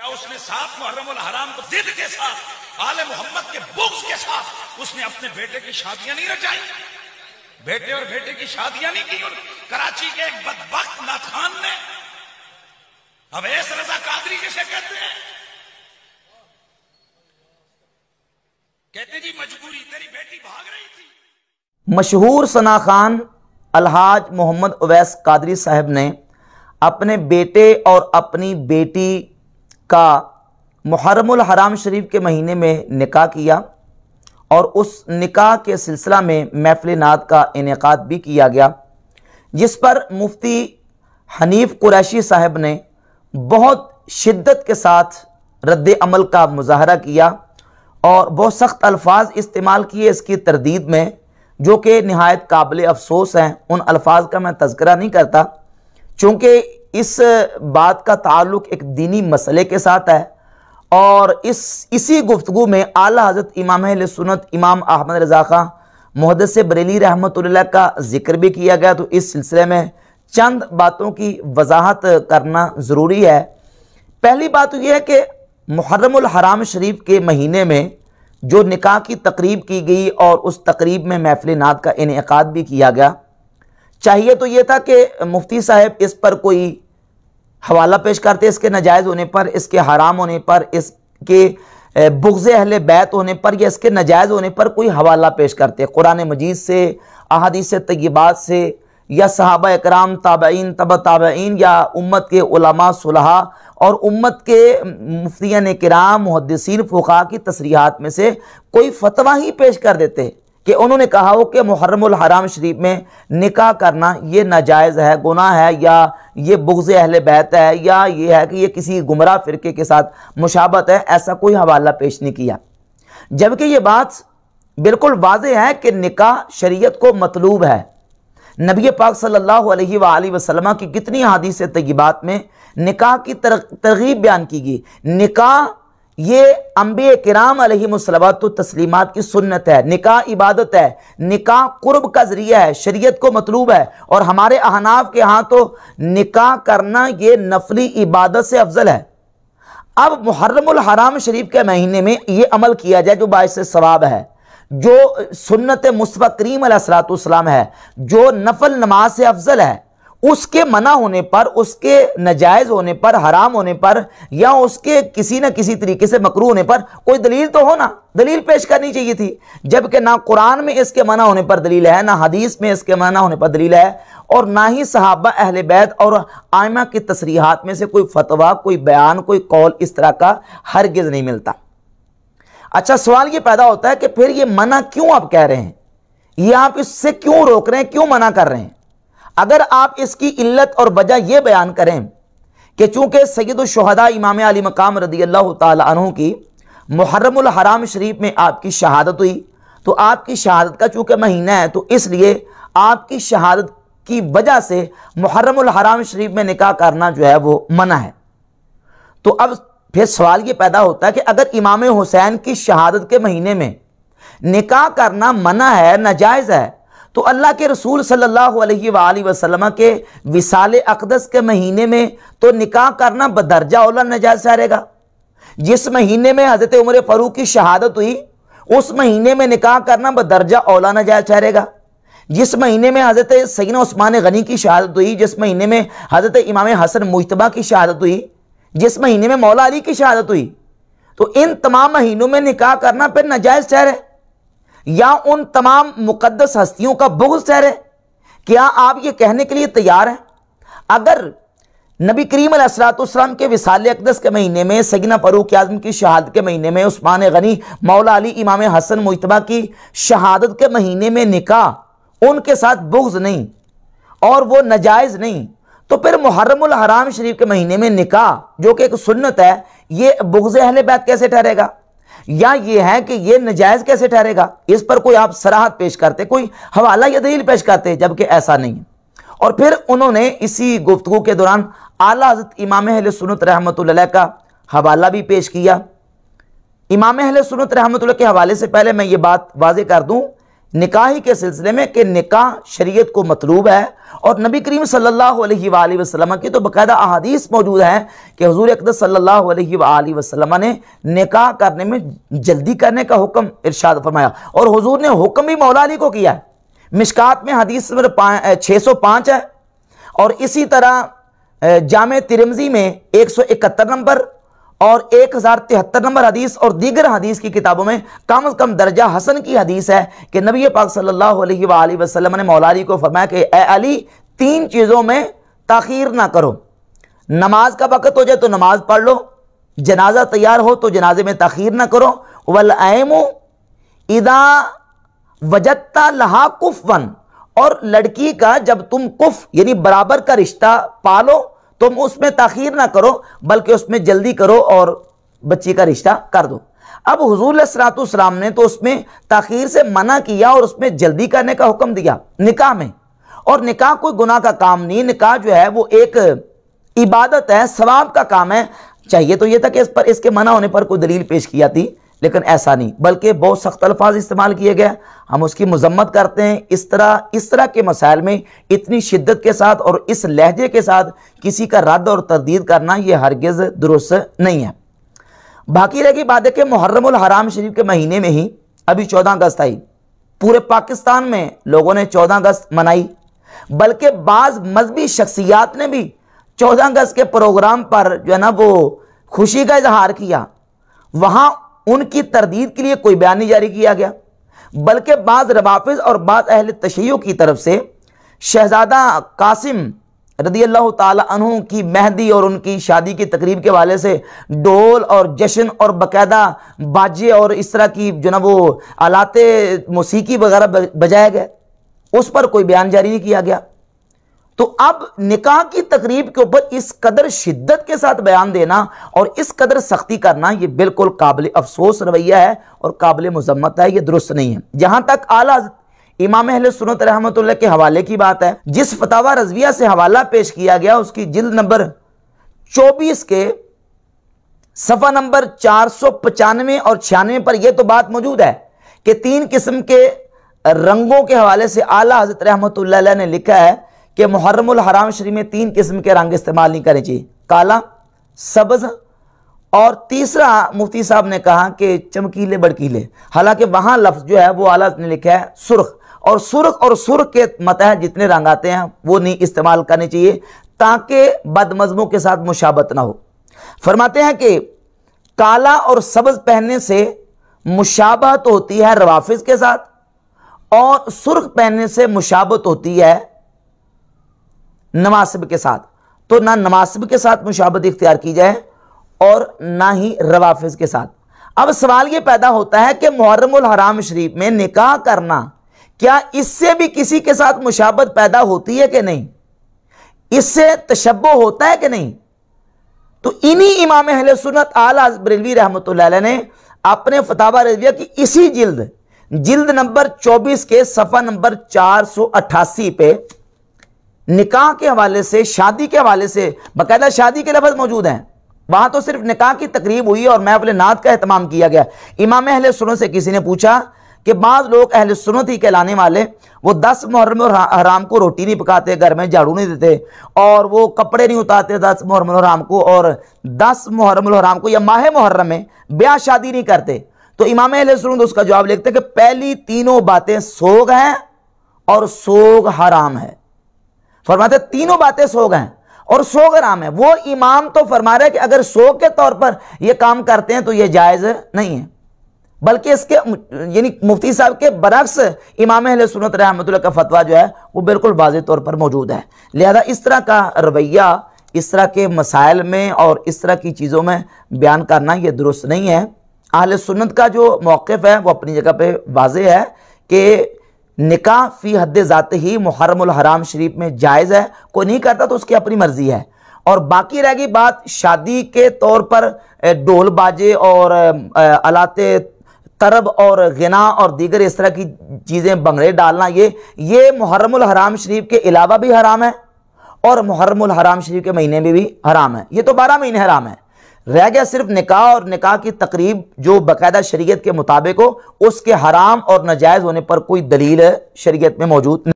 क्या उसने साथ मुहर्रमुल हराम को जिद के साथ आले मोहम्मद के बुग़्ज़ के साथ उसने अपने बेटे की शादियां नहीं रचाई? बेटे और बेटे की शादियां नहीं की। और कराची के एक बदबख्त नाखान ने, अवैस रजा कादरी जिसे कहते हैं, कहते जी मजबूरी, तेरी बेटी भाग रही थी। मशहूर सना खान अलहाज मोहम्मद अवैस कादरी साहब ने अपने बेटे और अपनी बेटी का मुहर्रमुल हराम शरीफ के महीने में निकाह किया और उस निकाह के सिलसिला में महफ़िल नात का इनेकाद भी किया गया, जिस पर मुफ्ती हनीफ कुरैशी साहब ने बहुत शिद्दत के साथ रद्द अमल का मुजाहरा किया और बहुत सख्त अल्फाज इस्तेमाल किए इसकी तरदीद में, जो कि नहायत काबिल अफसोस हैं। उन अल्फाज का मैं तज़किरा नहीं करता चूँकि इस बात का ताल्लुक़ एक दीनी मसले के साथ है और इसी गुफ्तगू में आला हज़रत इमाम अहले सुन्नत इमाम अहमद रज़ा खां मुहद्दिस बरेली रहमतुल्लाह का जिक्र भी किया गया। तो इस सिलसिले में चंद बातों की वजाहत करना ज़रूरी है। पहली बात तो यह है कि मुहर्रमुल हराम शरीफ के महीने में जो निकाह की तकरीब की गई और उस तकरीब में महफ़िल नात का इनेकाद भी किया गया, चाहिए तो ये था कि मुफ्ती साहब इस पर कोई हवाला पेश करते, इसके नाजायज़ होने पर, इसके हराम होने पर, इसके बुग़्ज़ अहले बैत होने पर या इसके नाजायज़ होने पर कोई हवाला पेश करते, कुरान मजीद से, अहादीस तय्यबात से या सहाबा इकराम, ताबईन, तबा ताबईन या उम्मत के उलमा सुलहा और उम्मत के मुफ्तियान किराम मुहद्दिसीन फुक़हा की तसरीहात में से कोई फतवा ही पेश कर देते कि उन्होंने कहा हो कि मुहर्रमुल हराम शरीफ में निकाह करना ये नाजायज़ है, गुनाह है, या ये बुग़्ज़ अहले बैत है, या ये है कि ये किसी गुमराह फ़िरके के साथ मुशाबत है। ऐसा कोई हवाला पेश नहीं किया, जबकि ये बात बिल्कुल वाज़ेह है कि निकाह शरीयत को मतलूब है। नबी पाक सल्लल्लाहु अलैहि वसल्लम की कितनी हदीस तय्यबात में निकाह की तरगीब बयान की गई। निकाह ये अंबिया किराम अलैहिमुस्सलावतु तस्लीमात की सुन्नत है, निकाह इबादत है, निकाह कुर्ब का ज़रिया है, शरीयत को मतलूब है। और हमारे अहनाफ के यहाँ तो निकाह करना ये नफली इबादत से अफजल है। अब मुहर्रमुल हराम शरीफ के महीने में ये अमल किया जाए जो बाइस सवाब है, जो सुन्नत मुस्तफ़ा करीम अलैहिस्सलाम है, जो नफल नमाज से अफजल है, उसके मना होने पर, उसके नाजायज़ होने पर, हराम होने पर या उसके किसी न किसी तरीके से मकरूह होने पर कोई दलील तो हो ना, दलील पेश करनी चाहिए थी। जबकि ना कुरान में इसके मना होने पर दलील है, ना हदीस में इसके मना होने पर दलील है, और ना ही सहाबा अहले बैत और आइमा की तसरीहात में से कोई फतवा, कोई बयान, कोई कौल इस तरह का हरगिज़ नहीं मिलता। अच्छा, सवाल ये पैदा होता है कि फिर ये मना क्यों आप कह रहे हैं, ये आप इससे क्यों रोक रहे हैं, क्यों मना कर रहे हैं? अगर आप इसकी इल्लत और वजह यह बयान करें कि चूंकि सैयदुश शुहदा इमाम अली मकाम रदियल्लाहु ताला अन्हु की मुहर्रमुल हराम शरीफ में आपकी शहादत हुई, तो आपकी शहादत का चूंकि महीना है तो इसलिए आपकी शहादत की वजह से मुहर्रमुल हराम शरीफ में निकाह करना जो है वो मना है। तो अब फिर सवाल ये पैदा होता है कि अगर इमाम हुसैन की शहादत के महीने में निकाह करना मना है, नाजायज़ है, तो अल्लाह के रसूल सल्लल्लाहु अलैहि वसल्लम के विसाल अक़दस के महीने में तो निकाह करना बदरजा औला नाजायज़ ठहरेगा। जिस महीने में हज़रत उमर फ़ारूक की शहादत हुई उस महीने में निकाह करना बदरजा औला नाजायज़ ठहरेगा। जिस महीने में हज़रत सैयदना उस्मान गनी की शहादत हुई, जिस महीने में हज़रत इमाम हसन मुज्तबा की शहादत हुई, जिस महीने में मौला अली की शहादत हुई, तो इन तमाम महीनों में निकाह करना फिर नाजायज़ ठहरे या उन तमाम मुक़द्दस हस्तियों का बुग़्ज़ ठहरे? क्या आप ये कहने के लिए तैयार हैं? अगर नबी करीम अलैहिस्सलाम के विसाल अक़दस के महीने में, सैयदना फ़ारूक आज़म की शहादत के महीने में, उस्मान गनी, मौला अली, इमाम हसन मुज्तबा की शहादत के महीने में निकाह उनके साथ बुग़्ज़ नहीं और वो नाजायज़ नहीं, तो फिर मुहर्रमुल हराम शरीफ के महीने में निकाह जो कि एक सुन्नत है, ये बुग़्ज़ अहले बैत कैसे ठहरेगा? या ये है कि ये नाजायज़ कैसे ठहरेगा? इस पर कोई आप सराहत पेश करते, कोई हवाला या दलील पेश करते, जबकि ऐसा नहीं है। और फिर उन्होंने इसी गुफ्तगू के दौरान आला हज़रत इमाम अहले सुन्नत रहमतुल्लाह का हवाला भी पेश किया। इमाम अहले सुन्नत रहमतुल्लाह के हवाले से पहले मैं ये बात वाज़ेह कर दूं निकाह के सिलसिले में कि निकाह शरीयत को मतलूब है। और नबी करीम सल्लल्लाहु अलैहि वसल्लम की तो बाकायदा अहादीस मौजूद है कि हुजूर अक़दस सल्लल्लाहु अलैहि वसल्लम ने निकाह करने में जल्दी करने का हुक्म इरशाद फरमाया। और हुजूर ने हुक्म भी मौला अली को किया है। मिशकात में हदीस नंबर 605 है, और इसी तरह जामे तिरमिज़ी में 171 नंबर और 1073 नंबर हदीस और दीगर हदीस की किताबों में कम से कम दर्जा हसन की हदीस है कि नबी पाक सल्लल्लाहु अलैहि वसल्लम ने मौला अली को फरमाया कि ए अली, 3 चीज़ों में ताख़ीर ना करो। नमाज का वक़्त हो जाए तो नमाज पढ़ लो, जनाजा तैयार हो तो जनाजे में ताख़ीर ना करो, वल ऐमु इदा वजत्ता लहा कुफ़वन, और लड़की का जब तुम कुफ यानी बराबर का रिश्ता पालो तुम उसमें ताख़ीर ना करो बल्कि उसमें जल्दी करो और बच्ची का रिश्ता कर दो। अब हुजूर अलैहिस्सलातु वस्सलाम ने तो उसमें ताख़ीर से मना किया और उसमें जल्दी करने का हुक्म दिया निकाह में। और निकाह कोई गुनाह का काम नहीं, निकाह जो है वो एक इबादत है, सवाब का काम है। चाहिए तो ये था कि इस पर इसके मना होने पर कोई दलील पेश की जाती, लेकिन ऐसा नहीं, बल्कि बहुत सख्त अल्फाज इस्तेमाल किए गए। हम उसकी मजम्मत करते हैं। इस तरह के मसाइल में इतनी शिद्दत के साथ और इस लहजे के साथ किसी का रद्द और तरदीद करना ये हरगिज़ दुरुस्त नहीं है। बाकी रह गई बात है कि मुहर्रमुल हराम शरीफ के महीने में ही अभी 14 अगस्त आई, पूरे पाकिस्तान में लोगों ने 14 अगस्त मनाई, बल्कि बाज़ मजहबी शख्सियात ने भी 14 अगस्त के प्रोग्राम पर जो है ना वो खुशी का इजहार किया। वहाँ उनकी तरदीद के लिए कोई बयान नहीं जारी किया गया, बल्कि बाज़ रवाफिज़ और बाज़ अहले तशय्युअ की तरफ से शहज़ादा कासिम रदियल्लाहु ताला अन्हु की मेहंदी और उनकी शादी की तकरीब के हवाले से डोल और जश्न और बाकायदा बाजे और इस तरह की जो ना वो आलाते मौसीकी वगैरह बजाए गए, उस पर कोई बयान जारी नहीं किया गया। तो अब निकाह की तकरीब के ऊपर इस कदर शिद्दत के साथ बयान देना और इस कदर सख्ती करना ये बिल्कुल काबिल अफसोस रवैया है और काबिल मुज़म्मत है, ये दुरुस्त नहीं है। जहां तक आला इमाम अहले सुन्नत रहमतुल्लाह के हवाले की बात है, जिस फतावा रज़विया से हवाला पेश किया गया उसकी जिल्द नंबर 24 के सफ़ा नंबर 495 और 96 पर यह तो बात मौजूद है कि 3 किस्म के रंगों के हवाले से आला हज़रत रहमतुल्लाह अलैह ने लिखा है कि मुहर्रमुल हराम शरीफ में 3 किस्म के रंग इस्तेमाल नहीं करने चाहिए, काला, सब्ज़ और तीसरा मुफ्ती साहब ने कहा कि चमकीले भड़कीले। हालांकि वहाँ लफ्ज़ जो है वो आला ने लिखा है सुर्ख, और सुर्ख के मतहत जितने रंग आते हैं वो नहीं इस्तेमाल करने चाहिए ताकि बदमज़मों के साथ मुशाबत ना हो। फरमाते हैं कि काला और सब्ज़ पहनने से मुशाबहत होती है रवाफिज़ के साथ, और सुर्ख पहनने से मुशाबत होती है नवासिब के साथ। तो ना नवासिब के साथ मुशाबत इख्तियार की जाए और ना ही रवाफिज के साथ। अब सवाल यह पैदा होता है कि मुहर्रमुल हराम शरीफ में निकाह करना, क्या इससे भी किसी के साथ मुशाबत पैदा होती है कि नहीं, इससे तशब्बुह होता है कि नहीं? तो इन्हीं इमाम अहले सुन्नत आला बरेलवी रहमतुल्लाह अलैह ने अपने फतावा रज़विया की इसी जिल्द नंबर 24 के सफ़ा नंबर 488 पे निकाह के हवाले से, शादी के हवाले से बाकायदा शादी के लफ्ज़ मौजूद हैं। वहां तो सिर्फ निकाह की तकरीब हुई और महफ़िल नात का एहतमाम किया गया। इमाम अहले सुन्नत से किसी ने पूछा कि बाज़ लोग अहले सुन्नत ही कहलाने वाले वो 10 मुहर्रम हराम को रोटी नहीं पकाते, घर में झाड़ू नहीं देते और वो कपड़े नहीं उतारते 10 मुहर्रम हराम को, और 10 मुहर्रम हराम को या माह मुहर्रम में ब्याह शादी नहीं करते। तो इमाम अहले सुन्नत उसका जवाब लिखते कि पहली तीनों बातें सोग हैं और सोग हराम है। फरमाते तीनों बातें सोग हैं और सोग हराम है। वो इमाम तो फरमा रहे कि अगर सोग के तौर पर ये काम करते हैं तो ये जायज़ नहीं है, बल्कि इसके यानी मुफ्ती साहब के बरक्स इमाम अहले सुन्नत रहमतुल्लाह का फतवा जो है वो बिल्कुल वाज़ेह तौर पर मौजूद है। लिहाजा इस तरह का रवैया इस तरह के मसाइल में और इस तरह की चीज़ों में बयान करना ये दुरुस्त नहीं है। अहले सुन्नत का जो मौक़िफ़ है वो अपनी जगह पे वाज़ेह है कि निकाह फ़ी हद ज़ात ही मुहर्रमुल हराम शरीफ में जायज़ है, कोई नहीं करता तो उसकी अपनी मर्ज़ी है। और बाकी रह गई बात शादी के तौर पर ढोल बाजे और आलाते तरब और गिना और दीगर इस तरह की चीज़ें बंगड़े डालना, ये मुहर्रमुल हराम शरीफ के अलावा भी हराम है और मुहर्रमुल हराम शरीफ के महीने में भी हराम है। ये तो 12 महीने हराम है, रह गया सिर्फ निकाह, और निकाह की तकरीब जो बाकायदा शरीयत के मुताबिक हो, उसके हराम और नाजायज़ होने पर कोई दलील शरीयत में मौजूद नहीं।